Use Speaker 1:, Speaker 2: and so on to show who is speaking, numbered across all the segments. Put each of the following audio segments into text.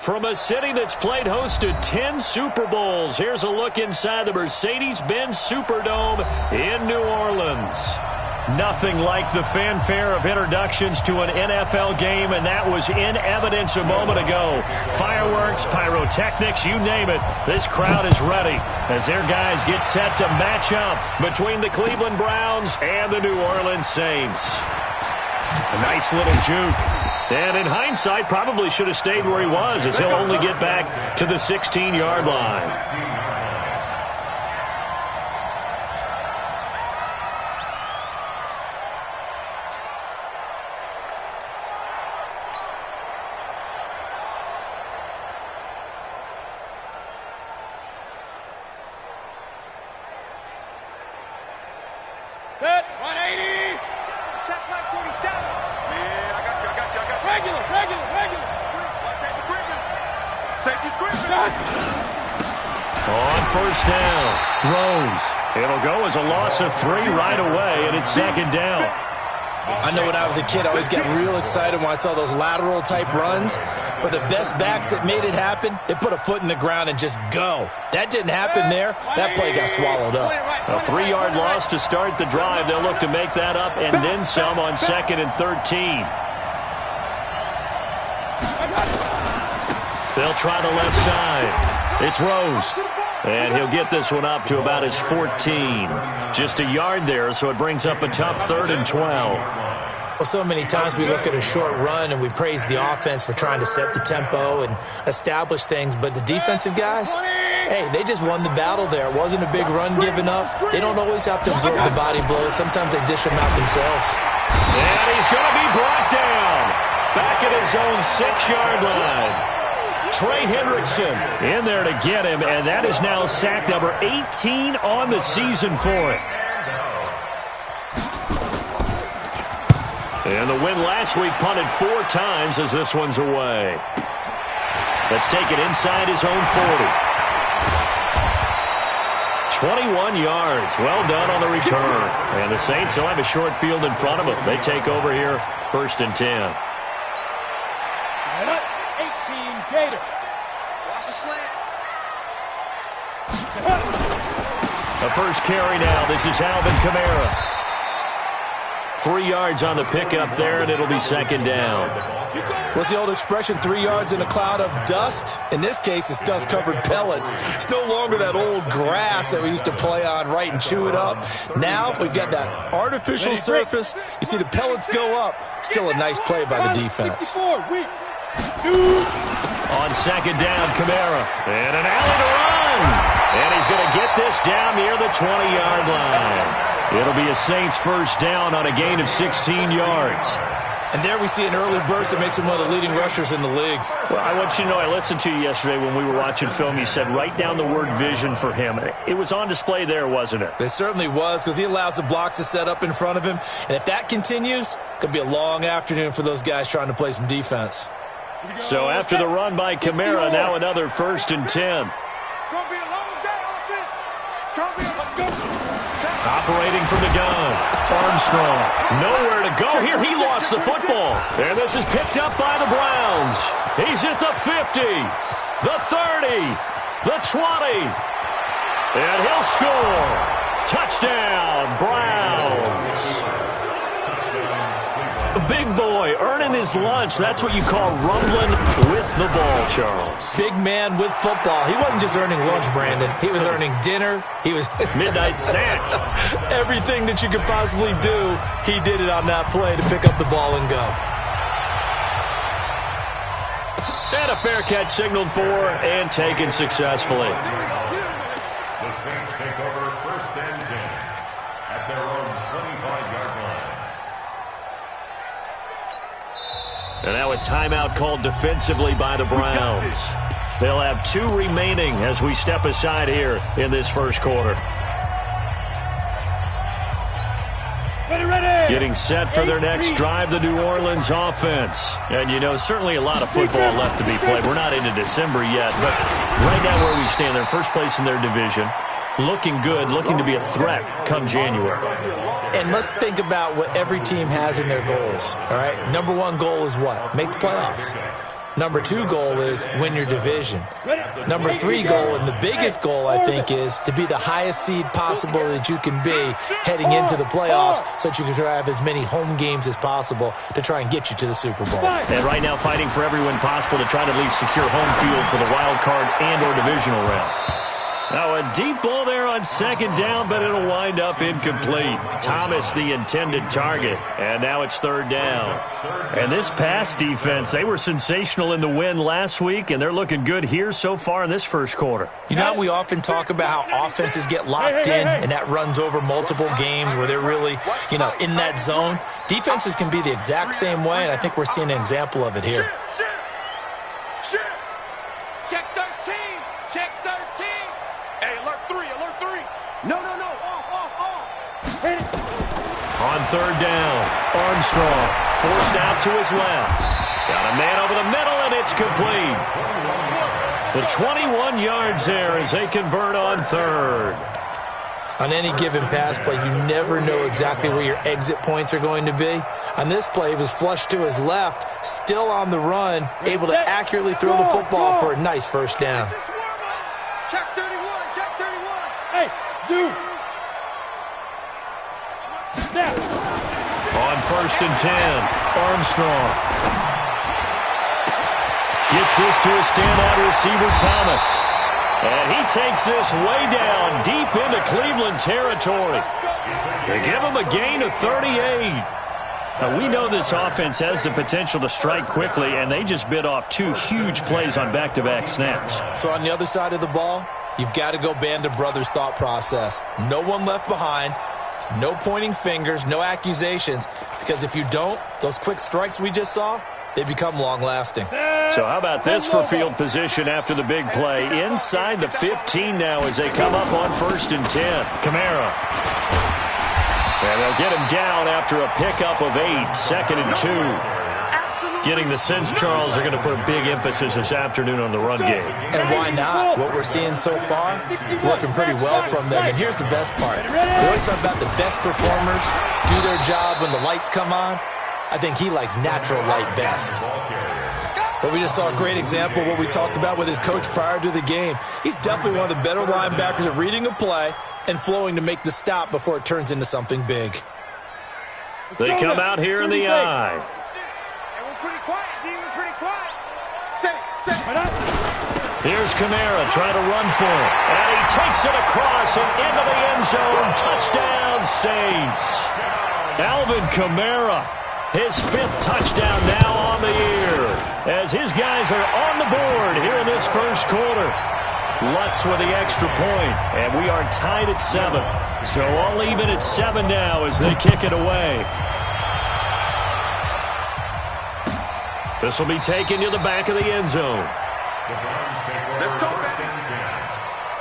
Speaker 1: From a city that's played host to 10 Super Bowls, here's a look inside the Mercedes-Benz Superdome in New Orleans. Nothing like the fanfare of introductions to an NFL game, and that was in evidence a moment ago. Fireworks, pyrotechnics, you name it. This crowd is ready as their guys get set to match up between the Cleveland Browns and the New Orleans Saints. A nice little juke. And in hindsight, probably should have stayed where he was, as he'll only get back to the 16-yard line.
Speaker 2: Good. 180. Check flag 47.
Speaker 3: Yeah, I got you.
Speaker 2: Regular.
Speaker 3: Safety's gripping. Safety's gripping.
Speaker 1: On first down, Rose. It'll go as a loss of 3 right away, and it's second down.
Speaker 4: I know when I was a kid, I always got real excited when I saw those lateral-type runs. But the best backs that made it happen, they put a foot in the ground and just go. That didn't happen there. That play got swallowed up.
Speaker 1: A 3-yard loss to start the drive. They'll look to make that up and then some on 2nd and 13. They'll try the left side. It's Rose. And he'll get this one up to about his 14. Just a yard there, so it brings up a tough 3rd and 12.
Speaker 4: Well, so many times we look at a short run and we praise the offense for trying to set the tempo and establish things, but the defensive guys, hey, they just won the battle there. It wasn't a big run given up. They don't always have to absorb the body blows. Sometimes they dish them out themselves.
Speaker 1: And he's going to be brought down back at his own 6-yard line. Trey Hendrickson in there to get him, and that is now sack number 18 on the season for him. And the win last week punted 4 times as this one's away. Let's take it inside his own 40. 21 yards. Well done on the return. And the Saints will have a short field in front of them. They take over here, 1st and 10.
Speaker 2: 18 Gator.
Speaker 3: Watch the slant.
Speaker 1: The first carry now. This is Alvin Kamara. 3 yards on the pickup there, and it'll be 2nd down.
Speaker 4: What's the old expression, 3 yards in a cloud of dust? In this case, it's dust-covered pellets. It's no longer that old grass that we used to play on, right, and chew it up. Now we've got that artificial surface. You see the pellets go up. Still a nice play by the defense.
Speaker 1: On 2nd down, Kamara. And an alley to run. And he's going to get this down near the 20-yard line. It'll be a Saints first down on a gain of 16 yards.
Speaker 4: And there we see an early burst that makes him one of the leading rushers in the league.
Speaker 1: Well, I want you to know, I listened to you yesterday when we were watching film. You said write down the word vision for him. It was on display there, wasn't it?
Speaker 4: It certainly was, because he allows the blocks to set up in front of him. And if that continues, it could be a long afternoon for those guys trying to play some defense.
Speaker 1: So after the run by Kamara, now another 1st and 10.
Speaker 3: It's going to be a long day on offense. It's going to be a
Speaker 1: Operating from the gun, Armstrong. Nowhere to go here. He lost the football. And this is picked up by the Browns. He's at the 50, the 30, the 20. And he'll score. Touchdown, Browns. Big boy earning his lunch. That's what you call rumbling with the ball, Charles.
Speaker 4: Big man with football. He wasn't just earning lunch, Brandon. He was earning dinner. He was
Speaker 1: midnight snack.
Speaker 4: Everything that you could possibly do, he did it on that play to pick up the ball and go.
Speaker 1: And a fair catch signaled for and taken successfully.
Speaker 5: The Saints take over 1st and 10 at their own 25-yard line.
Speaker 1: And now a timeout called defensively by the Browns. They'll have 2 remaining as we step aside here in this first quarter.
Speaker 2: Ready.
Speaker 1: Getting set for their next drive, the New Orleans offense. And, you know, certainly a lot of football left to be played. We're not into December yet, but right now where we stand, they're first place in their division. Looking good, looking to be a threat come January.
Speaker 4: And let's think about what every team has in their goals, all right? Number 1 goal is what? Make the playoffs. Number 2 goal is win your division. Number 3 goal, and the biggest goal, I think, is to be the highest seed possible that you can be heading into the playoffs so that you can try to have as many home games as possible to try and get you to the Super Bowl.
Speaker 1: And right now fighting for every win possible to try to at least secure home field for the wild card and or divisional round. Now a deep ball there on second down, but it'll wind up incomplete. Thomas the intended target, and now it's third down. And this pass defense, they were sensational in the win last week, and they're looking good here so far in this first quarter.
Speaker 4: You know, we often talk about how offenses get locked in, and that runs over multiple games where they're really, in that zone. Defenses can be the exact same way, and I think we're seeing an example of it here.
Speaker 2: Check 13. Check 13. Hey, alert 3. Alert 3. No. Off. Hit it.
Speaker 1: On third down, Armstrong forced out to his left. Got a man over the middle, and it's complete. The 21 yards there as they convert on third.
Speaker 4: On any given pass play, you never know exactly where your exit points are going to be. On this play, he was flushed to his left, still on the run, able to accurately throw the football for a nice first down.
Speaker 3: Check 31. Check 31.
Speaker 2: Hey, dude. Snap.
Speaker 1: On first and 10, Armstrong gets this to a standout receiver, Thomas. And he takes this way down deep into Cleveland territory. They give him a gain of 38. Now, we know this offense has the potential to strike quickly, and they just bit off 2 huge plays on back-to-back snaps.
Speaker 4: So on the other side of the ball, you've got to go band of brothers thought process. No one left behind, no pointing fingers, no accusations, because if you don't, those quick strikes we just saw, they become long-lasting.
Speaker 1: So how about this for field position after the big play? Inside the 15 now as they come up on first and 10. Kamara. And they'll get him down after a pickup of 8, second and 2. Getting the sense, Charles, they're going to put a big emphasis this afternoon on the run game.
Speaker 4: And why not? What we're seeing so far, working pretty well from them. And here's the best part. We always talk about the best performers do their job when the lights come on. I think he likes natural light best. But we just saw a great example of what we talked about with his coach prior to the game. He's definitely one of the better linebackers at reading a play and flowing to make the stop before it turns into something big.
Speaker 1: They come out here in the eye.
Speaker 3: We're pretty quiet, D. We're pretty quiet. Set it.
Speaker 1: Here's Kamara trying to run for it. And he takes it across and into the end zone. Touchdown, Saints. Alvin Kamara, his 5th touchdown now on the year, as his guys are on the board here in this first quarter. Lutz with the extra point, and we are tied at 7. So all even at 7 now as they kick it away. This will be taken to the back of the end zone.
Speaker 5: The Browns take over first and 10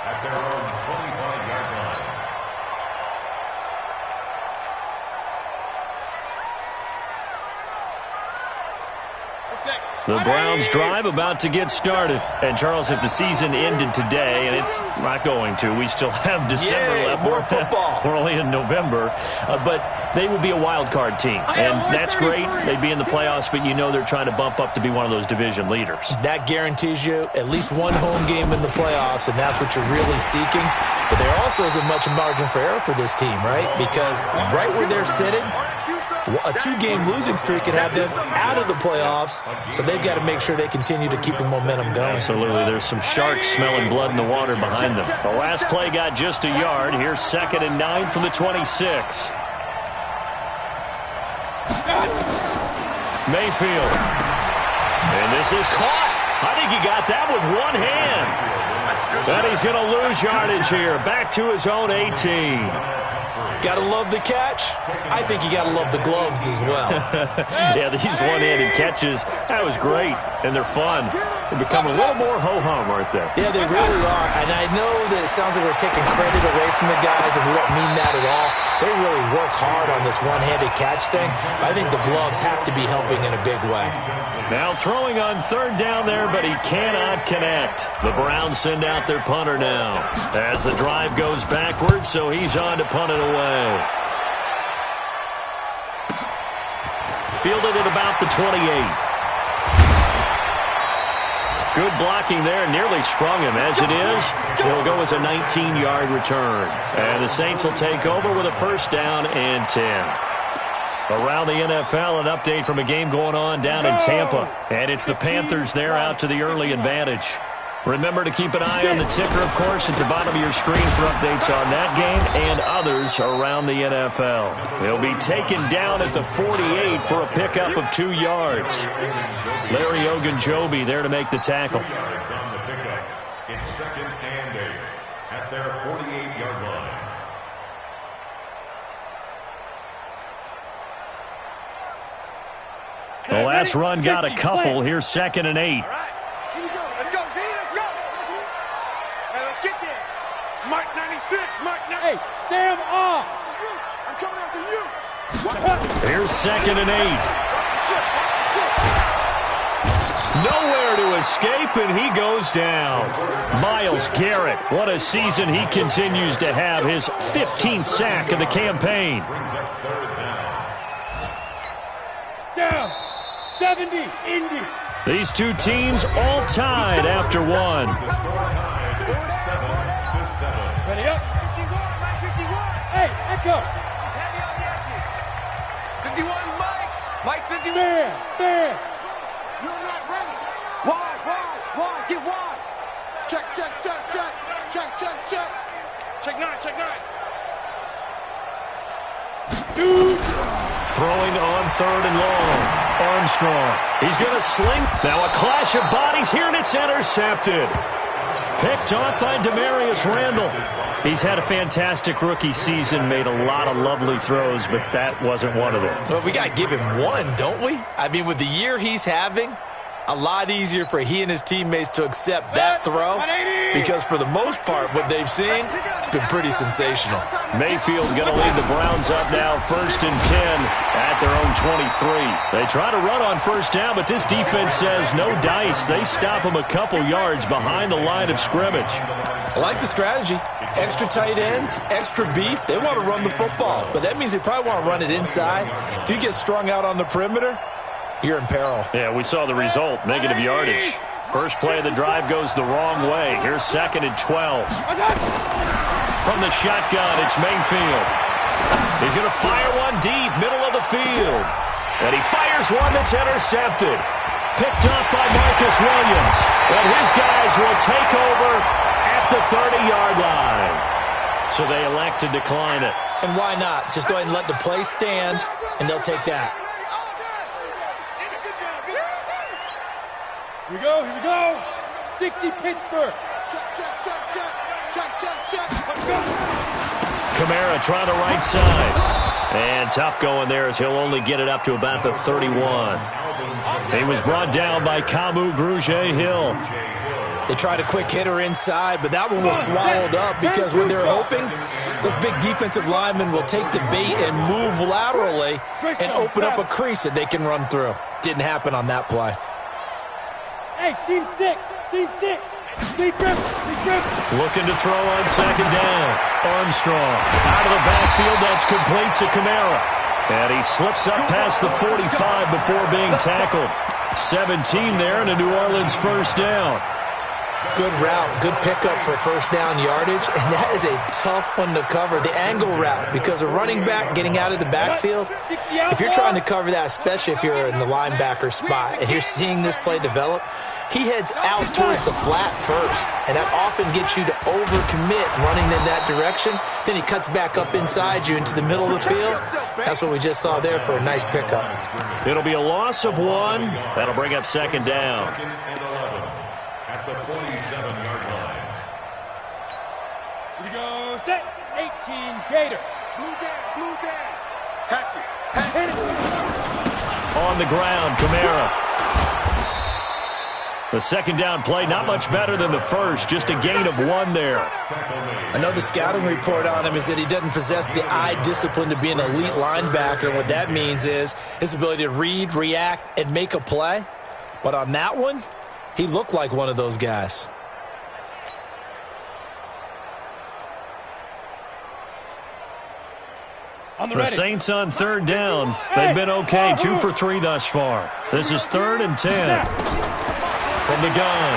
Speaker 5: at their own 25-yard line.
Speaker 1: The Browns drive about to get started. And, Charles, if the season ended today, and it's not going to, we still have December left.
Speaker 4: More football.
Speaker 1: We're only in November. But they would be a wild card team. And that's great. They'd be in the playoffs, but you know they're trying to bump up to be one of those division leaders.
Speaker 4: That guarantees you at least one home game in the playoffs, and that's what you're really seeking. But there also isn't much margin for error for this team, right? Because right where they're sitting, a 2-game losing streak could have them out of the playoffs, so they've got to make sure they continue to keep the momentum going.
Speaker 1: Absolutely. There's some sharks smelling blood in the water behind them. The last play got just a yard. Here's 2nd and 9 from the 26. Mayfield. And this is caught. I think he got that with one hand. And he's going to lose yardage here. Back to his own 18.
Speaker 4: Got to love the catch. I think you got to love the gloves as well.
Speaker 1: Yeah, these one-handed catches, that was great, and they're fun. They become a little more ho-hum, aren't they?
Speaker 4: Yeah, they really are. And I know that it sounds like we're taking credit away from the guys, and we don't mean that at all. They really work hard on this one-handed catch thing, but I think the gloves have to be helping in a big way.
Speaker 1: Now throwing on third down there, but he cannot connect. The Browns send out their punter now as the drive goes backwards, so he's on to punt it away. Fielded at about the 28. Good blocking there, nearly sprung him. As it is, it'll go as a 19-yard return. And the Saints will take over with a first down and 10. Around the NFL, an update from a game going on down in Tampa. And it's the Panthers there out to the early advantage. Remember to keep an eye on the ticker, of course, at the bottom of your screen for updates on that game and others around the NFL. They'll be taken down at the 48 for a pickup of 2 yards. Larry Ogunjobi there to make the tackle.
Speaker 5: It's second and 8 at their 48-yard line.
Speaker 1: The last run got a couple. Here's second and 8.
Speaker 3: All right, here we go. Let's go, D. Let's go. Hey, let's get there. Mike 96, Mike 96. Hey, Sam off. I'm coming after you.
Speaker 1: Here's second and 8. Nowhere to escape, and he goes down. Myles Garrett, what a season he continues to have. His 15th sack of the campaign.
Speaker 3: Down. 70, Indy.
Speaker 1: These two teams all tied after one.
Speaker 3: Ready up. 51, Mike 51. Hey, Echo. He's heavy on the edges. 51, Mike. Mike 51. Fair. You're not ready. Wide. Get wide. Check. Check 9. Dude.
Speaker 1: Throwing on third and long. Armstrong. He's going to sling. Now a clash of bodies here, and it's intercepted. Picked off by Demarius Randall. He's had a fantastic rookie season, made a lot of lovely throws, but that wasn't one of them.
Speaker 4: Well, we got to give him one, don't we? I mean, with the year he's having, a lot easier for he and his teammates to accept that throw, because for the most part, what they've seen, it's been pretty sensational.
Speaker 1: Mayfield going to lead the Browns up now, first and 10 at their own 23. They try to run on first down, but this defense says no dice. They stop them a couple yards behind the line of scrimmage.
Speaker 4: I like the strategy. Extra tight ends, extra beef. They want to run the football, but that means they probably want to run it inside. If you get strung out on the perimeter, you're in peril.
Speaker 1: Yeah, we saw the result, negative yardage. First play of the drive goes the wrong way. Here's second and 12. From the shotgun, it's Mayfield. He's going to fire one deep, middle of the field. And he fires one that's intercepted. Picked up by Marcus Williams. And his guys will take over at the 30-yard line. So they elect to decline it.
Speaker 4: And why not? Just go ahead and let the play stand, and they'll take that.
Speaker 3: Here we go. 60 Pittsburgh. Check. Let's go.
Speaker 1: Kamara trying the right side. And tough going there as he'll only get it up to about the 31. He was brought down by Kamu Grugier-Hill.
Speaker 4: They tried a quick hitter inside, but that one was swallowed up because when they're hoping, those big defensive linemen will take the bait and move laterally and open up a crease that they can run through. Didn't happen on that play.
Speaker 3: Hey, seam six. Deep grip.
Speaker 1: Looking to throw on second down. Armstrong out of the backfield. That's complete to Kamara. And he slips up past the 45 before being tackled. 17 there and a New Orleans first down.
Speaker 4: Good route, good pickup for first down yardage, and that is a tough one to cover, the angle route, because a running back getting out of the backfield, if you're trying to cover that, especially if you're in the linebacker spot, and you're seeing this play develop, he heads out towards the flat first, and that often gets you to overcommit running in that direction. Then he cuts back up inside you into the middle of the field. That's what we just saw there for a nice pickup.
Speaker 1: It'll be a loss of 1. That'll bring up second down.
Speaker 5: At the 47-yard line.
Speaker 3: Here we go. Set. 18 Gator. Blue down. Catch it. Hit it.
Speaker 1: On the ground, Kamara. The second down play, not much better than the first, just a gain of 1 there.
Speaker 4: I know the scouting report on him is that he doesn't possess the eye discipline to be an elite linebacker. And what that means is his ability to read, react, and make a play. But on that one, he looked like one of those guys.
Speaker 1: The Saints on third down. They've been okay, 2 for 3 thus far. This is 3rd and 10. From the gun,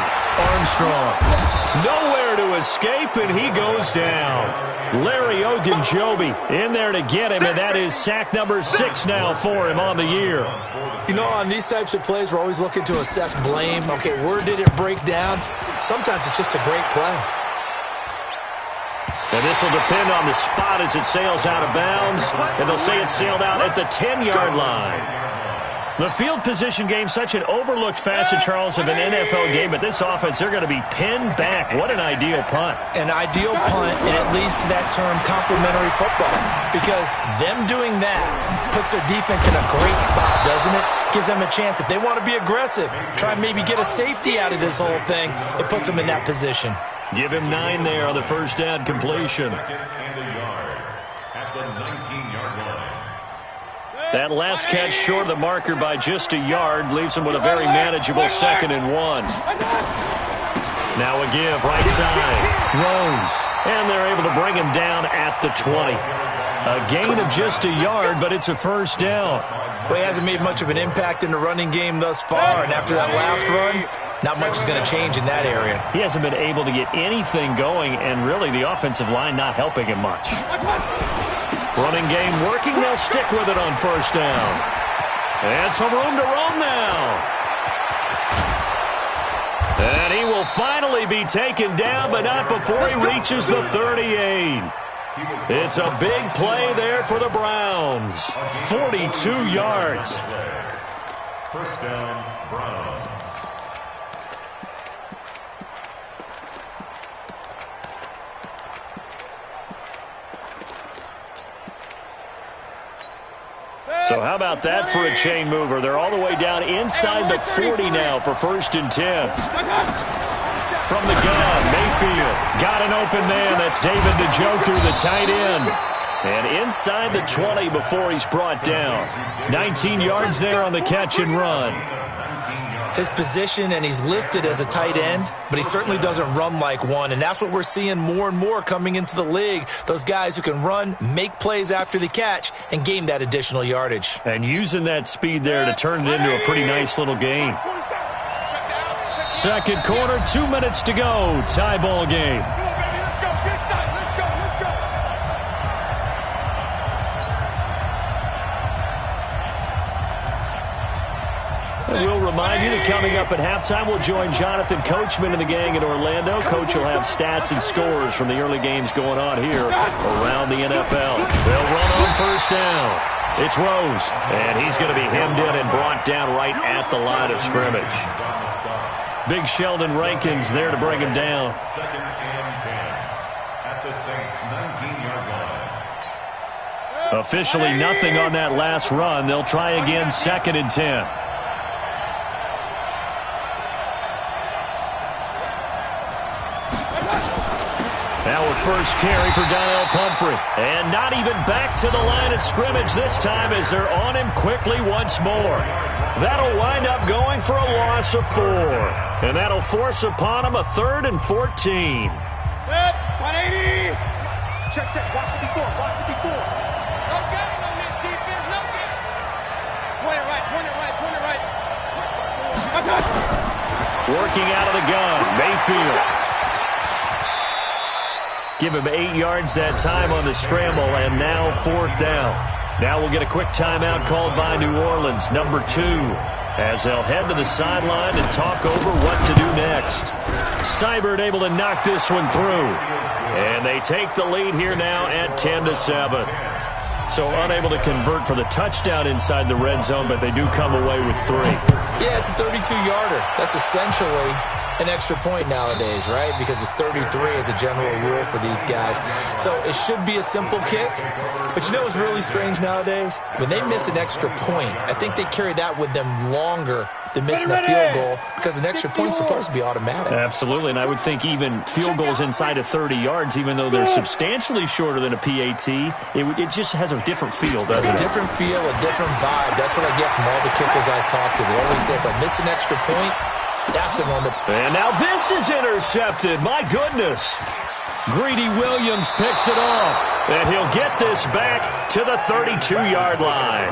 Speaker 1: Armstrong. Nowhere to escape, and he goes down. Larry Ogunjobi in there to get him, and that is sack number 6 now for him on the year.
Speaker 4: You know, on these types of plays, we're always looking to assess blame. Okay, where did it break down? Sometimes it's just a great play.
Speaker 1: And this will depend on the spot as it sails out of bounds, and they'll say it sailed out at the 10-yard line. The field position game, such an overlooked facet, Charles, of an NFL game, but this offense, they're going to be pinned back. What an ideal punt.
Speaker 4: An ideal punt, and it leads to that term complementary football, because them doing that puts their defense in a great spot, doesn't it? Gives them a chance. If they want to be aggressive, try and maybe get a safety out of this whole thing, it puts them in that position.
Speaker 1: Give him 9 there on the first down completion.
Speaker 5: Second and a yard at the 19-yard line.
Speaker 1: That last catch short of the marker by just a yard leaves him with a very manageable 2nd and 1. Now a give, right side. Rose. And they're able to bring him down at the 20. A gain of just a yard, but it's a first down.
Speaker 4: Well, he hasn't made much of an impact in the running game thus far, and after that last run, not much is going to change in that area.
Speaker 1: He hasn't been able to get anything going, and really the offensive line not helping him much. Running game working. They'll stick with it on first down. And some room to roam now. And he will finally be taken down, but not before he reaches the 38. It's a big play there for the Browns. 42 yards.
Speaker 5: First down, Browns.
Speaker 1: So how about that for a chain mover? They're all the way down inside the 40 now for 1st and 10. From the gun, Mayfield got an open man. That's David Njoku, the tight end. And inside the 20 before he's brought down. 19 yards there on the catch and run.
Speaker 4: His position, and he's listed as a tight end, but he certainly doesn't run like one, and that's what we're seeing more and more coming into the league. Those guys who can run, make plays after the catch, and gain that additional yardage.
Speaker 1: And using that speed there to turn it into a pretty nice little game. Second quarter, 2 minutes to go. Tie ball game. We'll remind you that coming up at halftime, we'll join Jonathan Coachman and the gang in Orlando. Coach will have stats and scores from the early games going on here around the NFL. They'll run on first down. It's Rose, and he's going to be hemmed in and brought down right at the line of scrimmage. Big Sheldon Rankins there to bring him down.
Speaker 5: 2nd and 10 at the Saints' 19-yard line.
Speaker 1: Officially nothing on that last run. They'll try again 2nd and 10. Now a first carry for Donnell Pumphrey. And not even back to the line of scrimmage this time as they're on him quickly once more. That'll wind up going for a loss of 4. And that'll force upon him a 3rd and 14.
Speaker 2: Set, 180. Check, check, 154, 154. No game on this defense, no game. Point it right, point it right, point it right.
Speaker 1: Working out of the gun, Mayfield. Give him 8 yards that time on the scramble, and now 4th down. Now we'll get a quick timeout called by New Orleans, number 2, as they'll head to the sideline and talk over what to do next. Seibert able to knock this one through. And they take the lead here now at 10-7. So unable to convert for the touchdown inside the red zone, but they do come away with 3.
Speaker 4: Yeah, it's a 32-yarder. That's essentially an extra point nowadays, right? Because it's 33 as a general rule for these guys. So it should be a simple kick. But you know what's really strange nowadays? When they miss an extra point, I think they carry that with them longer than missing a field goal because an extra point's supposed to be automatic.
Speaker 1: Absolutely, and I would think even field goals inside of 30 yards, even though they're substantially shorter than a PAT, it just has a different feel, doesn't it?
Speaker 4: A different feel, a different vibe. That's what I get from all the kickers I talk to. They always say if I miss an extra point, that's the one that...
Speaker 1: And now this is intercepted. My goodness. Greedy Williams picks it off. And he'll get this back to the 32-yard line.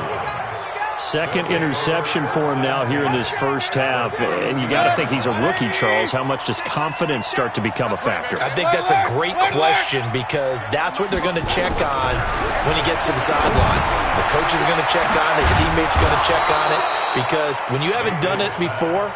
Speaker 1: Second interception for him now here in this first half. And you got to think he's a rookie, Charles. How much does confidence start to become a factor?
Speaker 4: I think that's a great question because that's what they're going to check on when he gets to the sidelines. The coach is going to check on it. His teammates are going to check on it because when you haven't done it before,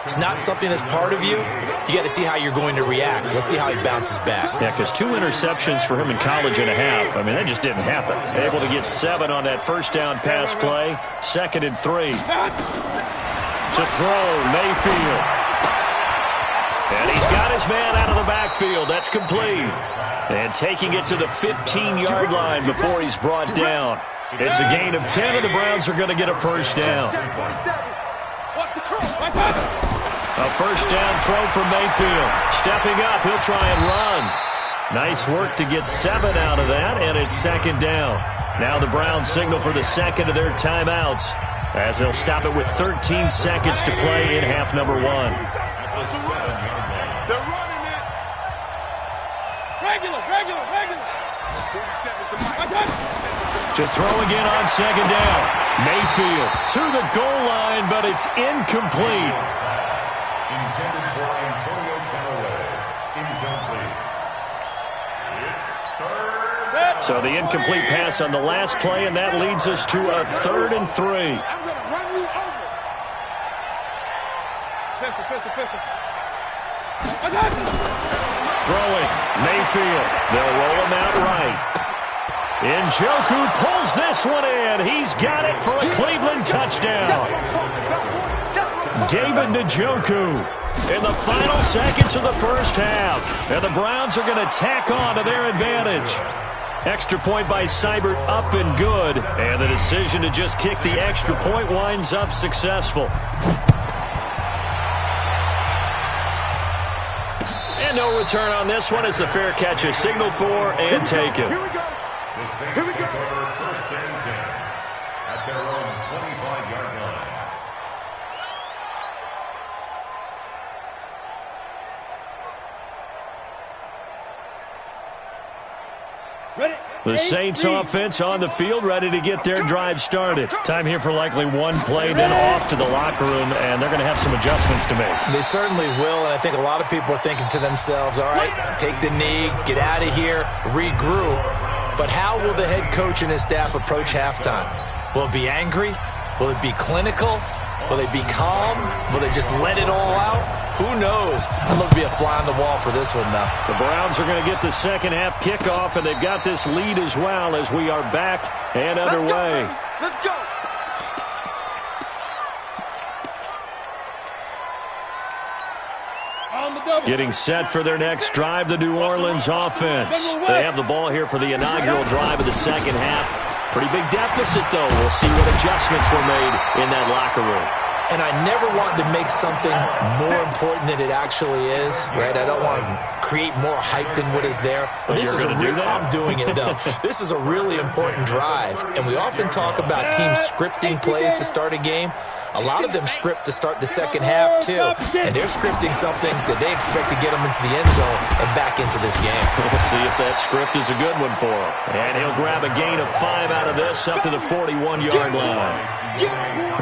Speaker 4: it's not something that's part of you. You got to see how you're going to react. Let's see how he bounces back.
Speaker 1: Yeah, because 2 interceptions for him in college and a half. I mean, that just didn't happen. Able to get 7 on that first down pass play. 2nd and 3. To throw, Mayfield. And he's got his man out of the backfield. That's complete. And taking it to the 15-yard line before he's brought down. It's a gain of 10, and the Browns are going to get a first down. A first down throw for Mayfield. Stepping up, he'll try and run. Nice work to get 7 out of that, and it's 2nd down. Now the Browns signal for the second of their timeouts as they'll stop it with 13 seconds to play in half number 1.
Speaker 2: They're running it. Regular.
Speaker 1: To throw again on 2nd down. Mayfield to the goal line, but it's incomplete.
Speaker 5: Intended for Antonio Callaway. Incomplete. It's 3rd.
Speaker 1: So the incomplete pass on the last play, and that leads us to a 3rd and 3.
Speaker 2: I'm going to run you over. Pistol.
Speaker 1: Throwing, Mayfield. They'll roll him out right. Njoku pulls this one in. He's got it for a Cleveland touchdown. David Njoku in the final seconds of the first half. And the Browns are going to tack on to their advantage. Extra point by Seibert, up and good. And the decision to just kick the extra point winds up successful. And no return on this one as the fair catch is signaled for and taken.
Speaker 2: Here we go.
Speaker 5: The Saints take over 1st and 10 at their own 25-yard line.
Speaker 2: Ready?
Speaker 1: The Saints offense on the field, ready to get their drive started. Time here for likely one play, then off to the locker room, and they're going to have some adjustments to make.
Speaker 4: They certainly will, and I think a lot of people are thinking to themselves, all right, take the knee, get out of here, regroup. But how will the head coach and his staff approach halftime? Will it be angry? Will it be clinical? Will they be calm? Will they just let it all out? Who knows? I'd love to be a fly on the wall for this one, though.
Speaker 1: The Browns are going to get the second half kickoff, and they've got this lead as well as we are back and underway.
Speaker 2: Let's go. On the double.
Speaker 1: Getting set for their next drive, the New Orleans offense. They have the ball here for the inaugural drive of the second half. Pretty big deficit, though. We'll see what adjustments were made in that locker room.
Speaker 4: And I never want to make something more important than it actually is, right? I don't want to create more hype than what is there. But this is I'm doing it, though. This is a really important drive. And we often talk about teams scripting plays to start a game. A lot of them script to start the second half, too. And they're scripting something that they expect to get them into the end zone and back into this game.
Speaker 1: We'll see if that script is a good one for him. And he'll grab a gain of 5 out of this up to the 41-yard line.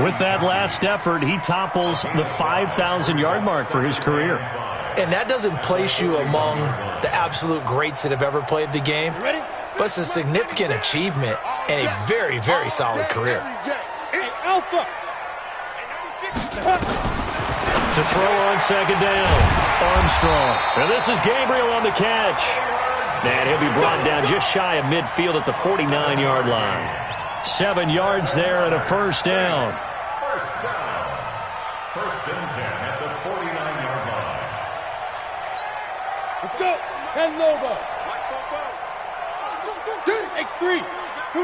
Speaker 1: With that last effort, he topples the 5,000-yard mark for his career.
Speaker 4: And that doesn't place you among the absolute greats that have ever played the game. But it's a significant achievement and a very, very solid career.
Speaker 2: Alpha.
Speaker 1: To throw on second down, Armstrong. And this is Gabriel on the catch. And he'll be brought down just shy of midfield at the 49-yard line. 7 yards there and a first down.
Speaker 5: First down. 1st and 10 at the 49-yard line.
Speaker 2: Let's go. 10 Nova. X3. 2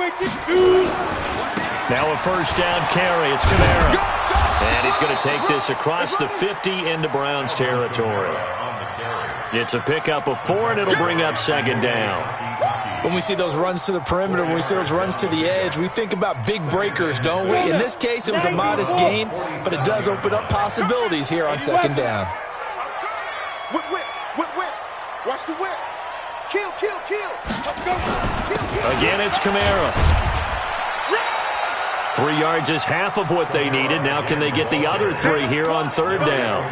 Speaker 1: Now a first down carry. It's Kamara. And he's going to take this across the 50 into Browns territory. It's a pickup of 4, and it'll bring up second down.
Speaker 4: When we see those runs to the perimeter, when we see those runs to the edge, we think about big breakers, don't we? In this case, it was a modest gain, but it does open up possibilities here on second down.
Speaker 2: Whip. Watch the whip. Kill.
Speaker 1: Again, it's Kamara. 3 yards is half of what they needed. Now can they get the other 3 here on 3rd down?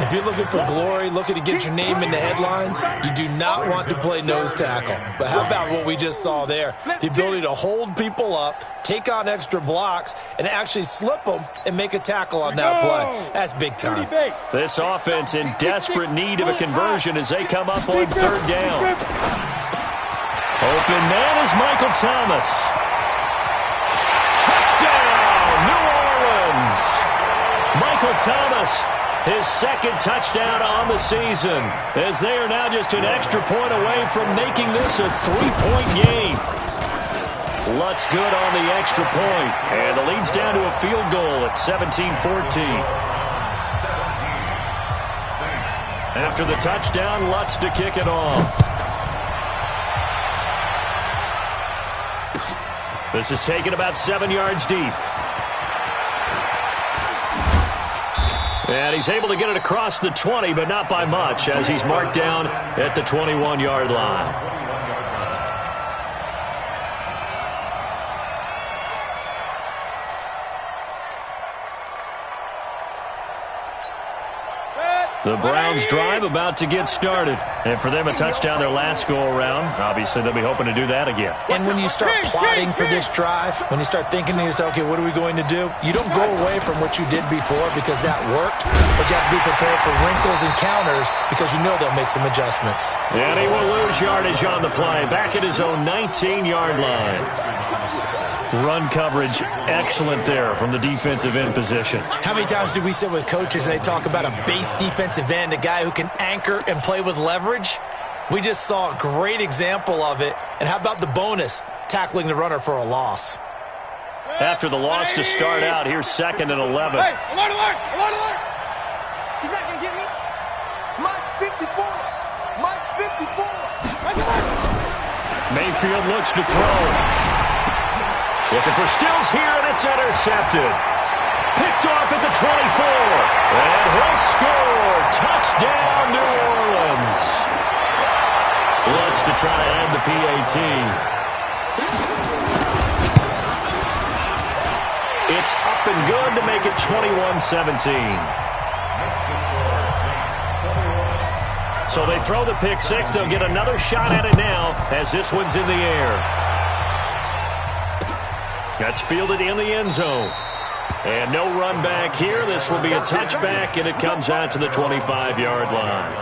Speaker 4: If you're looking for glory, looking to get your name in the headlines, you do not want to play nose tackle. But how about what we just saw there? The ability to hold people up, take on extra blocks, and actually slip them and make a tackle on that play. That's big time.
Speaker 1: This offense in desperate need of a conversion as they come up on 3rd down. Open man is Michael Thomas. Touchdown, New Orleans. Michael Thomas, his 2nd touchdown on the season, as they are now just an extra point away from making this a 3-point game. Lutz good on the extra point, and the lead's down to a field goal at 17-14. After the touchdown, Lutz to kick it off. This is taken about 7 yards deep. And he's able to get it across the 20, but not by much, as he's marked down at the 21-yard line. The Browns drive about to get started. And for them, a touchdown their last go-around. Obviously, they'll be hoping to do that again.
Speaker 4: And when you start plotting for this drive, when you start thinking to yourself, okay, what are we going to do? You don't go away from what you did before because that worked, but you have to be prepared for wrinkles and counters because you know they'll make some adjustments.
Speaker 1: And he will lose yardage on the play, back at his own 19-yard line. Run coverage, excellent there from the defensive end position.
Speaker 4: How many times do we sit with coaches and they talk about a base defensive end, a guy who can anchor and play with leverage? We just saw a great example of it. And how about the bonus, tackling the runner for a loss?
Speaker 1: After the loss to start out, here's 2nd and 11.
Speaker 2: Hey, alert, alert, alert, alert. He's not going to get me. Mike's 54. Mike's 54.
Speaker 1: Mayfield looks to throw. Looking for Stills here, and it's intercepted. Picked off at the 24. And he'll score. Touchdown, New Orleans. Lutz to try to end the PAT. It's up and good to make it 21-17. So they throw the pick 6. They'll get another shot at it now as this one's in the air. That's fielded in the end zone. And no run back here. This will be a touchback, and it comes out to the 25-yard line.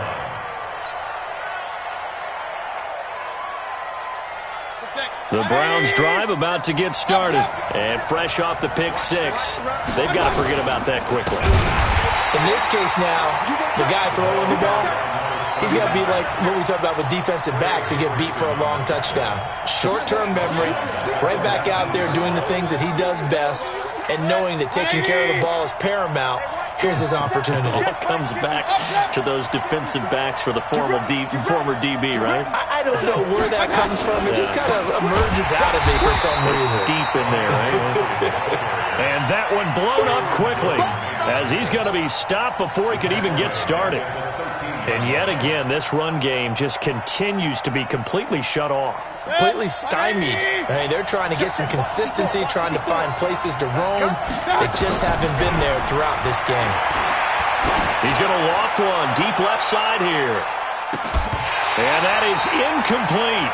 Speaker 1: The Browns drive about to get started. And fresh off the pick 6, they've got to forget about that quickly.
Speaker 4: In this case now, the guy throwing the ball, he's got to be like what we talk about with defensive backs who get beat for a long touchdown. Short-term memory, right back out there doing the things that he does best, and knowing that taking care of the ball is paramount. Here's his opportunity.
Speaker 1: It comes back to those defensive backs for the former DB, right?
Speaker 4: I don't know where that comes from. It just kind of emerges out of me for some reason.
Speaker 1: It's deep in there, right? And that one blown up quickly as he's going to be stopped before he could even get started. And yet again, this run game just continues to be completely shut off.
Speaker 4: Completely stymied. I mean, they're trying to get some consistency, trying to find places to roam. They just haven't been there throughout this game.
Speaker 1: He's going to loft one deep left side here. And that is incomplete.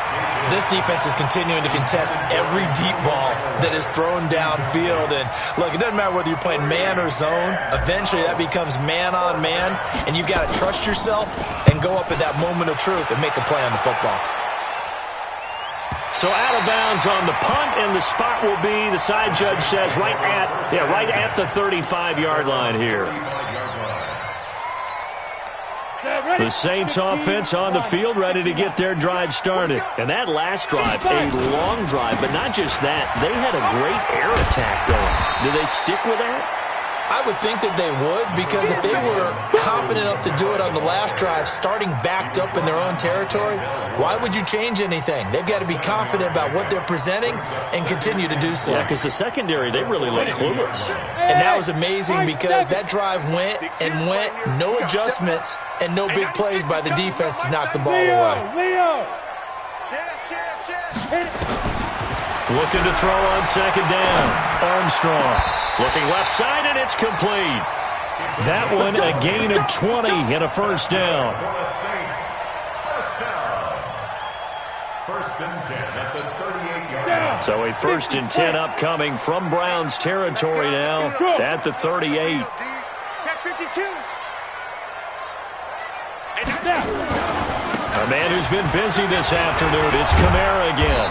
Speaker 4: This defense is continuing to contest every deep ball that is thrown downfield. And look, it doesn't matter whether you're playing man or zone. Eventually that becomes man on man. And you've got to trust yourself and go up at that moment of truth and make a play on the football.
Speaker 1: So out of bounds on the punt, and the spot will be, the side judge says, right at the 35-yard line here. The Saints offense on the field, ready to get their drive started. And that last drive, a long drive, but not just that. They had a great air attack going. Do they stick with that?
Speaker 4: I would think that they would, because if they were confident enough to do it on the last drive, starting backed up in their own territory, why would you change anything? They've got to be confident about what they're presenting and continue to do so.
Speaker 1: Yeah, because the secondary, they really look clueless.
Speaker 4: And that was amazing because that drive went and went, no adjustments, and no big plays by the defense to knock the ball away.
Speaker 1: Looking to throw on second down. Armstrong looking left side, and it's complete. That one a gain of 20 and a first down.
Speaker 5: First and 10 at the 38-yard line.
Speaker 1: So a first and 10 upcoming from Browns territory now at the 38.
Speaker 2: Check 52.
Speaker 1: A man who's been busy this afternoon. It's Kamara again.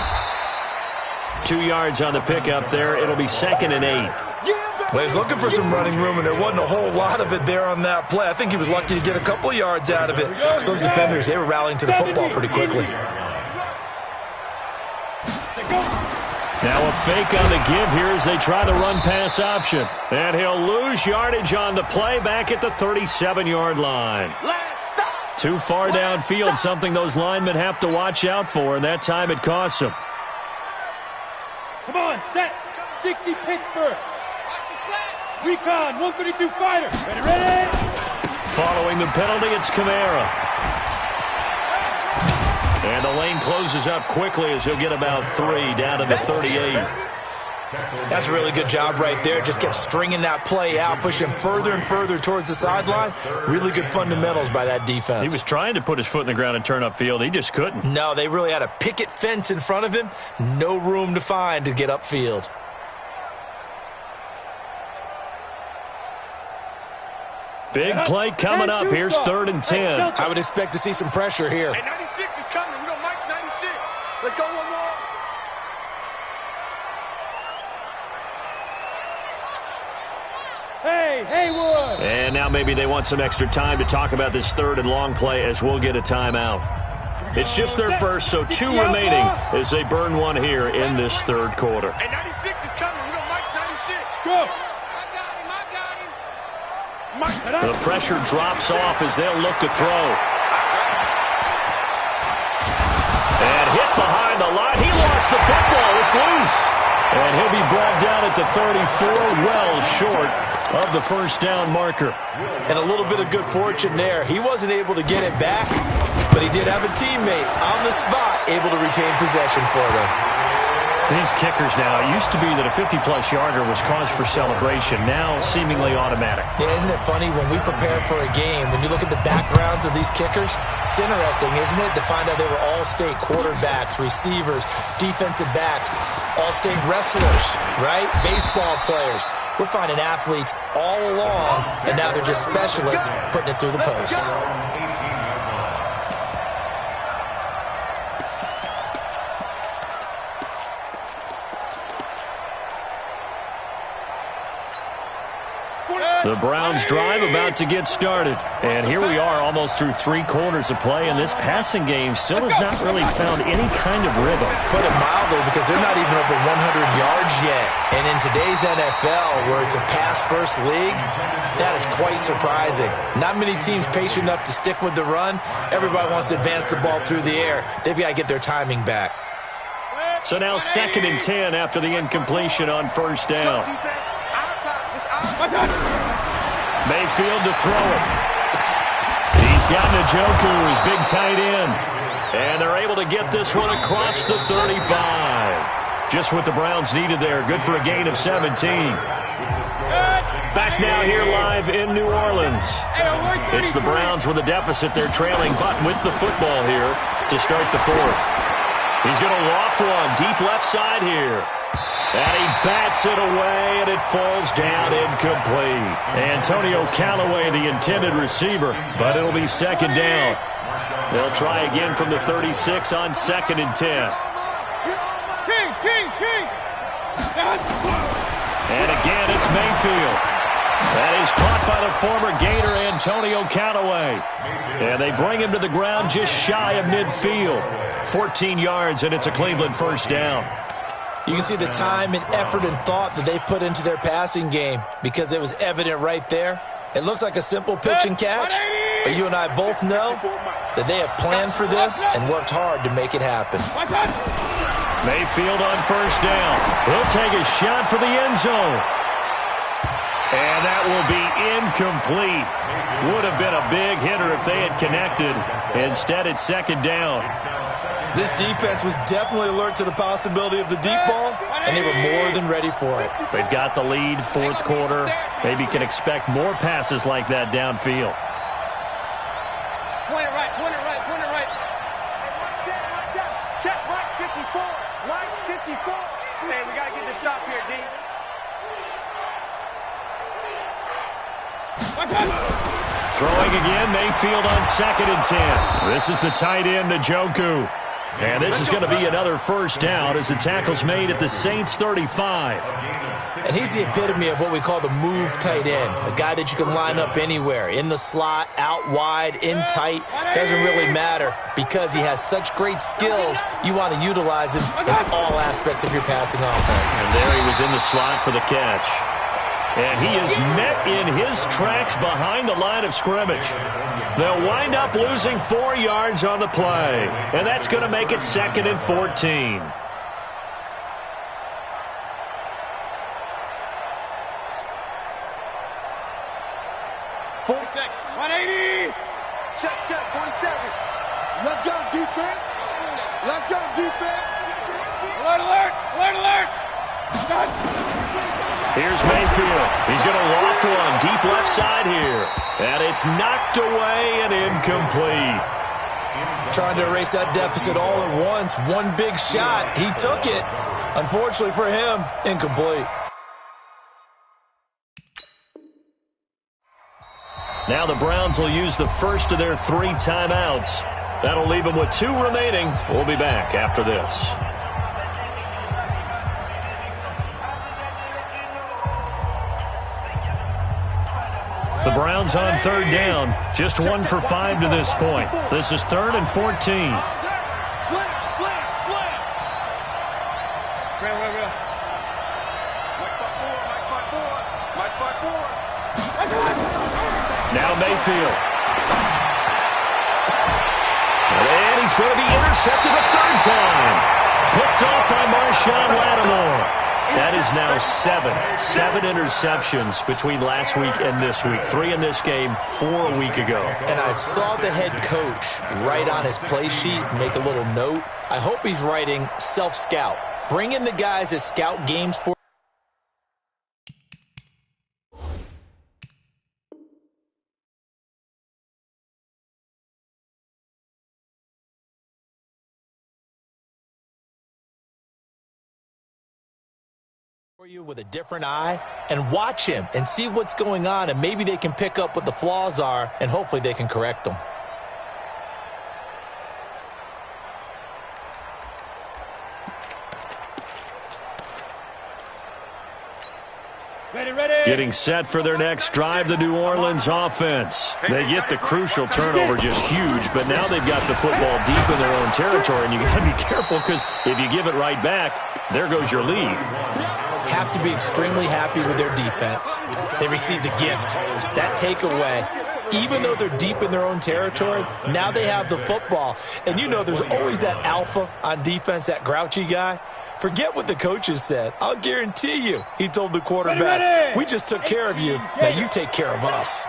Speaker 1: 2 yards on the pickup there. It'll be 2nd and 8.
Speaker 4: Well, he's looking for some running room, and there wasn't a whole lot of it there on that play. I think he was lucky to get a couple of yards out of it. Because those defenders, they were rallying to the football pretty quickly.
Speaker 1: Now a fake on the give here as they try the run-pass option. And he'll lose yardage on the play back at the 37-yard line. Too far downfield, something those linemen have to watch out for, and that time it costs them.
Speaker 6: Come on, set. 60 Pittsburgh. Recon, 132 fighter. Ready?
Speaker 1: Following the penalty, it's Kamara. And the lane closes up quickly as he'll get about 3 down to the 38.
Speaker 4: That's a really good job right there. Just kept stringing that play out, pushing further and further towards the sideline. Really good fundamentals by that defense.
Speaker 1: He was trying to put his foot in the ground and turn upfield. He just couldn't.
Speaker 4: No, they really had a picket fence in front of him. No room to find to get upfield.
Speaker 1: Big play coming up. Here's 3rd and 10.
Speaker 4: I would expect to see some pressure here.
Speaker 3: Hey, 96 is coming. We don't like 96. Let's go one more.
Speaker 6: Hey, Haywood.
Speaker 1: And now maybe they want some extra time to talk about this 3rd and long play as we'll get a timeout. It's just their first, so 2 remaining as they burn one here in this 3rd quarter.
Speaker 3: Hey, 96 is coming. We don't like 96.
Speaker 6: Go.
Speaker 1: The pressure drops off as they'll look to throw. And hit behind the line. He lost the football. It's loose. And he'll be brought down at the 34, well short of the first down marker.
Speaker 4: And a little bit of good fortune there. He wasn't able to get it back, but he did have a teammate on the spot able to retain possession for them.
Speaker 1: These kickers now, it used to be that a 50-plus yarder was cause for celebration. Now, seemingly automatic.
Speaker 4: Yeah, isn't it funny when we prepare for a game, when you look at the backgrounds of these kickers, it's interesting, isn't it, to find out they were all-state quarterbacks, receivers, defensive backs, all-state wrestlers, right? Baseball players. We're finding athletes all along, and now they're just specialists putting it through the posts.
Speaker 1: The Browns drive about to get started. And here we are almost through 3 quarters of play, and this passing game still has not really found any kind of rhythm.
Speaker 4: Put it mildly, because they're not even over 100 yards yet. And in today's NFL, where it's a pass-first league, that is quite surprising. Not many teams patient enough to stick with the run. Everybody wants to advance the ball through the air. They've got to get their timing back.
Speaker 1: So now 2nd and 10 after the incompletion on first down. Mayfield to throw it. He's got Njoku, his big tight end. And they're able to get this one across the 35. Just what the Browns needed there. Good for a gain of 17. Back now here live in New Orleans. It's the Browns with a deficit. They're trailing, but with the football here to start the 4th. He's going to loft one deep left side here. And he bats it away, and it falls down incomplete. Antonio Callaway, the intended receiver, but it'll be 2nd down. They'll try again from the 36 on 2nd and 10.
Speaker 6: King.
Speaker 1: And again, it's Mayfield. That is caught by the former Gator, Antonio Callaway. And they bring him to the ground just shy of midfield. 14 yards, and it's a Cleveland first down.
Speaker 4: You can see the time and effort and thought that they put into their passing game because it was evident right there. It looks like a simple pitch and catch, but you and I both know that they have planned for this and worked hard to make it happen.
Speaker 1: Mayfield on first down. He'll take a shot for the end zone. And that will be incomplete. Would have been a big hitter if they had connected. Instead, it's 2nd down.
Speaker 4: This defense was definitely alert to the possibility of the deep ball, and they were more than ready for it.
Speaker 1: They've got the lead, fourth quarter. Maybe can expect more passes like that downfield.
Speaker 2: Point it right, point it right, point it right. One set. Check right 54. Right 54. Man, we got to get this stop here, D.
Speaker 1: Throwing again, Mayfield on 2nd and 10. This is the tight end, Njoku. And this is going to be another first down as the tackle's made at the Saints' 35.
Speaker 4: And he's the epitome of what we call the move tight end, a guy that you can line up anywhere, in the slot, out wide, in tight. Doesn't really matter because he has such great skills. You want to utilize him in all aspects of your passing offense.
Speaker 1: And there he was in the slot for the catch. And he is met in his tracks behind the line of scrimmage. They'll wind up losing 4 yards on the play. And that's going to make it 2nd and 14.
Speaker 2: Check, 180. Check, 47.
Speaker 3: Let's go, defense. Let's go, defense.
Speaker 2: Alert, alert, alert, alert.
Speaker 1: Here's Mayfield. He's going to loft one deep left side here. And it's knocked away and incomplete.
Speaker 4: Trying to erase that deficit all at once. One big shot. He took it. Unfortunately for him, incomplete.
Speaker 1: Now the Browns will use the first of their 3 timeouts. That'll leave them with 2 remaining. We'll be back after this. The Browns on 3rd down. Just 1 for 5 to this point. This is 3rd and 14.
Speaker 3: Slam.
Speaker 2: Real.
Speaker 3: Mike 5-4.
Speaker 1: Now Mayfield. And he's going to be intercepted a 3rd time. Picked off by Marshawn Lattimore. That is now 7 interceptions between last week and this week. 3 in this game, 4 a week ago.
Speaker 4: And I saw the head coach write on his play sheet, make a little note. I hope he's writing self-scout. Bring in the guys that scout games for you with a different eye, and watch him and see what's going on, and maybe they can pick up what the flaws are, and hopefully they can correct them.
Speaker 6: Ready.
Speaker 1: Getting set for their next drive, the New Orleans offense. They get the crucial turnover, just huge, but now they've got the football deep in their own territory, and you got to be careful because if you give it right back, there goes your lead.
Speaker 4: Have to be extremely happy with their defense. They received a gift. That takeaway, even though they're deep in their own territory, now they have the football. And you know there's always that alpha on defense, that grouchy guy. Forget what the coaches said. I'll guarantee you, he told the quarterback, we just took care of you. Now you take care of us.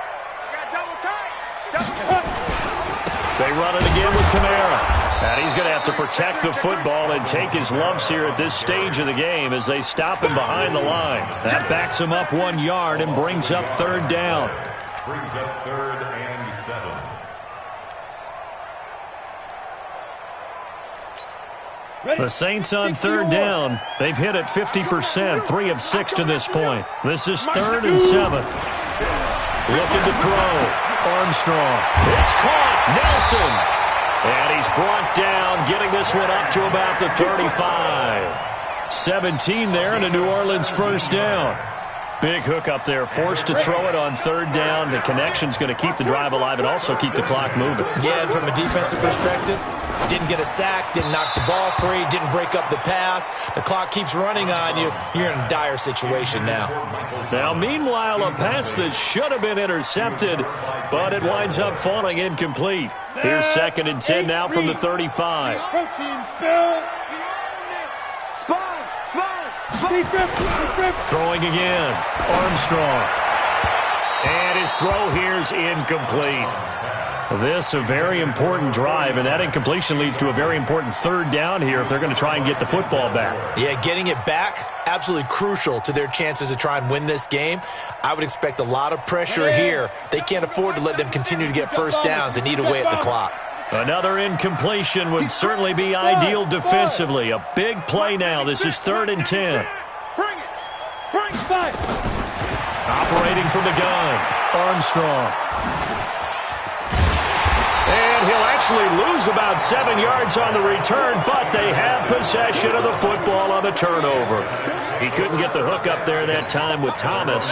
Speaker 1: They run it again with Kamara. And he's going to have to protect the football and take his lumps here at this stage of the game as they stop him behind the line. That backs him up 1 yard and brings up 3rd down.
Speaker 5: Brings up 3rd and 7.
Speaker 1: The Saints on 3rd down. They've hit it 50%, 3 of 6 to this point. This is 3rd and 7. Looking to throw. Armstrong. It's caught. Nelson. And he's brought down, getting this one up to about the 35. 17 there and a New Orleans first down. Big hook up there, forced to throw it on 3rd down. The connection's going to keep the drive alive and also keep the clock moving.
Speaker 4: Yeah, and from a defensive perspective, didn't get a sack, didn't knock the ball free, didn't break up the pass. The clock keeps running on you. You're in a dire situation now.
Speaker 1: Now, meanwhile, a pass that should have been intercepted, but it winds up falling incomplete. Here's 2nd and 10 now from the 35.
Speaker 6: Protein spill.
Speaker 1: Throwing again. Armstrong. And his throw here's incomplete. This a very important drive, and that incompletion leads to a very important third down here if they're going to try and get the football back.
Speaker 4: Yeah, getting it back, absolutely crucial to their chances to try and win this game. I would expect a lot of pressure here. They can't afford to let them continue to get first downs and eat away at the clock.
Speaker 1: Another incompletion would certainly be ideal defensively. A big play now. This is 3rd and 10.
Speaker 6: Bring five.
Speaker 1: Operating from the gun, Armstrong. And he'll actually lose about 7 yards on the return, but they have possession of the football on the turnover. He couldn't get the hook up there that time with Thomas.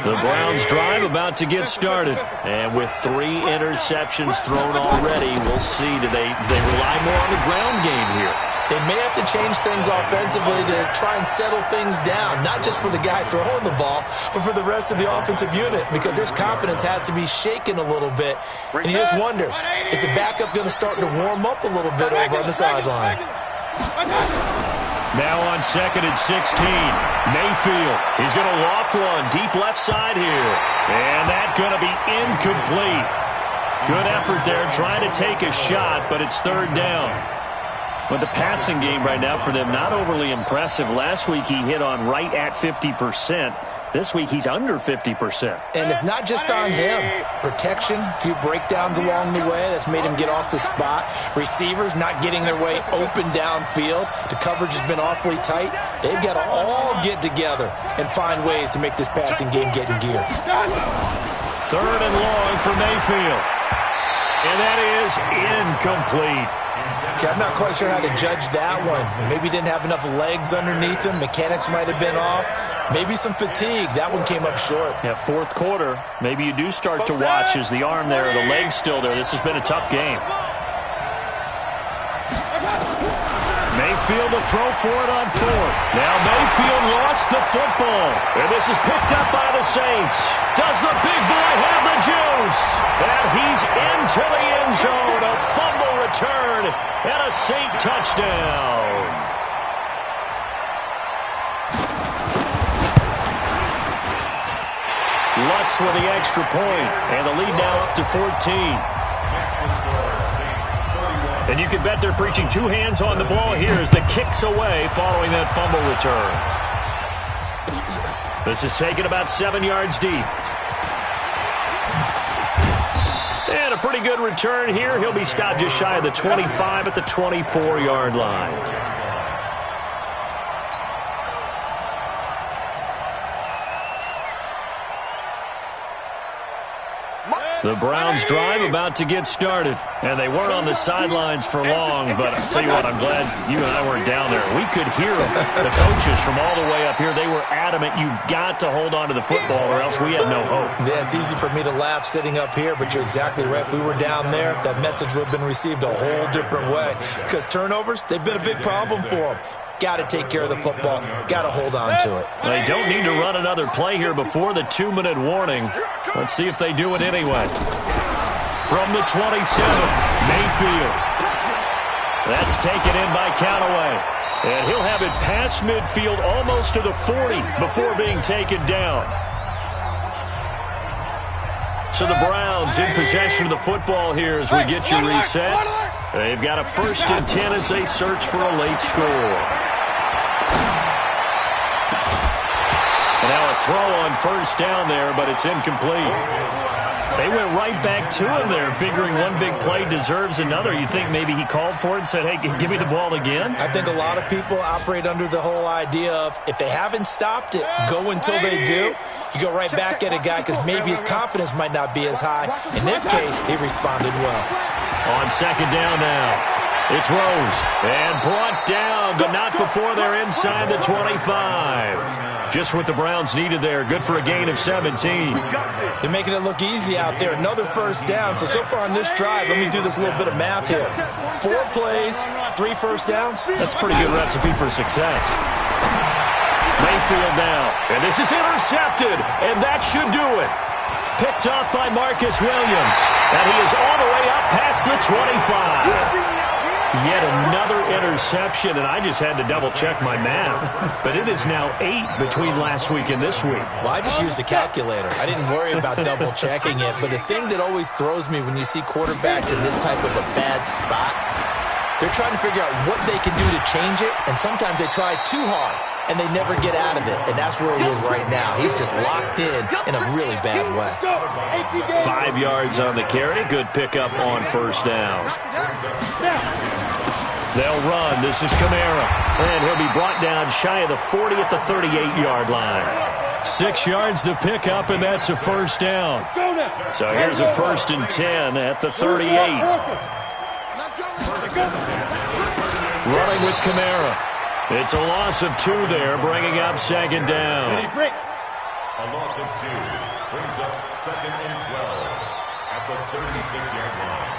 Speaker 1: The Browns drive about to get started. And with 3 interceptions thrown already, we'll see. Do they rely more on the ground game here?
Speaker 4: They may have to change things offensively to try and settle things down, not just for the guy throwing the ball, but for the rest of the offensive unit, because their confidence has to be shaken a little bit. And you just wonder, is the backup going to start to warm up a little bit over on the sideline?
Speaker 1: Now on 2nd and 16, Mayfield. He's going to loft one deep left side here. And that's going to be incomplete. Good effort there trying to take a shot, but it's 3rd down. But the passing game right now for them, not overly impressive. Last week he hit on right at 50%. This week he's under 50%.
Speaker 4: And it's not just on him. Protection, a few breakdowns along the way. That's made him get off the spot. Receivers not getting their way open downfield. The coverage has been awfully tight. They've got to all get together and find ways to make this passing game get in gear.
Speaker 1: 3rd and long for Mayfield. And that is incomplete.
Speaker 4: Okay, I'm not quite sure how to judge that one. Maybe didn't have enough legs underneath him. Mechanics might have been off. Maybe some fatigue. That one came up short.
Speaker 1: Yeah, 4th quarter. Maybe you do start to watch as the arm there, the leg's still there. This has been a tough game. Mayfield to throw for it on 4th. Now Mayfield lost the football. And this is picked up by the Saints. Does the big boy have the juice? And he's into the end zone. A fumble return and a Saint touchdown. Lutz with the extra point. And the lead now up to 14. And you can bet they're preaching 2 hands on the ball here as the kick's away following that fumble return. This is taken about 7 yards deep. And a pretty good return here. He'll be stopped just shy of the 25 at the 24-yard line. The Browns drive about to get started. And they weren't on the sidelines for long, but I'll tell you what, I'm glad you and I weren't down there. We could hear them, the coaches from all the way up here. They were adamant, you've got to hold on to the football or else we have no hope.
Speaker 4: Yeah, it's easy for me to laugh sitting up here, but you're exactly right. If we were down there, that message would have been received a whole different way. Because turnovers, they've been a big problem for them. Got to take care of the football. Got to hold on to it.
Speaker 1: They don't need to run another play here before the 2-minute warning. Let's see if they do it anyway. From the 27, Mayfield. That's taken in by Callaway. And he'll have it past midfield almost to the 40 before being taken down. So the Browns in possession of the football here as we get you reset. They've got a 1st and 10 as they search for a late score. And now a throw on 1st down there, but it's incomplete. They went right back to him there, figuring one big play deserves another. You think maybe he called for it and said, hey, give me the ball again?
Speaker 4: I think a lot of people operate under the whole idea of if they haven't stopped it, go until they do. You go right back at a guy because maybe his confidence might not be as high. In this case, he responded well.
Speaker 1: On 2nd down now. It's Rose. And brought down, but not before they're inside the 25. Just what the Browns needed there. Good for a gain of 17.
Speaker 4: They're making it look easy out there. Another 1st down. So far on this drive, let me do this little bit of math here. 4 plays, 3 1st downs.
Speaker 1: That's a pretty good recipe for success. Mayfield now. And this is intercepted. And that should do it. Picked off by Marcus Williams. And he is all the way up past the 25. Yet another interception, and I just had to double-check my math. But it is now 8 between last week and this week.
Speaker 4: Well, I just used a calculator. I didn't worry about double-checking it. But the thing that always throws me when you see quarterbacks in this type of a bad spot, they're trying to figure out what they can do to change it, and sometimes they try too hard, and they never get out of it. And that's where he is right now. He's just locked in a really bad way.
Speaker 1: 5 yards on the carry. Good pickup on first down. They'll run. This is Kamara. And he'll be brought down shy of the 40 at the 38-yard line. 6 yards the pickup, and that's a first down. So here's a 1st and 10 at the 38. Running with Kamara. It's a loss of 2 there, bringing up 2nd down.
Speaker 5: A loss of 2 brings up 2nd and 12 at the 36-yard line.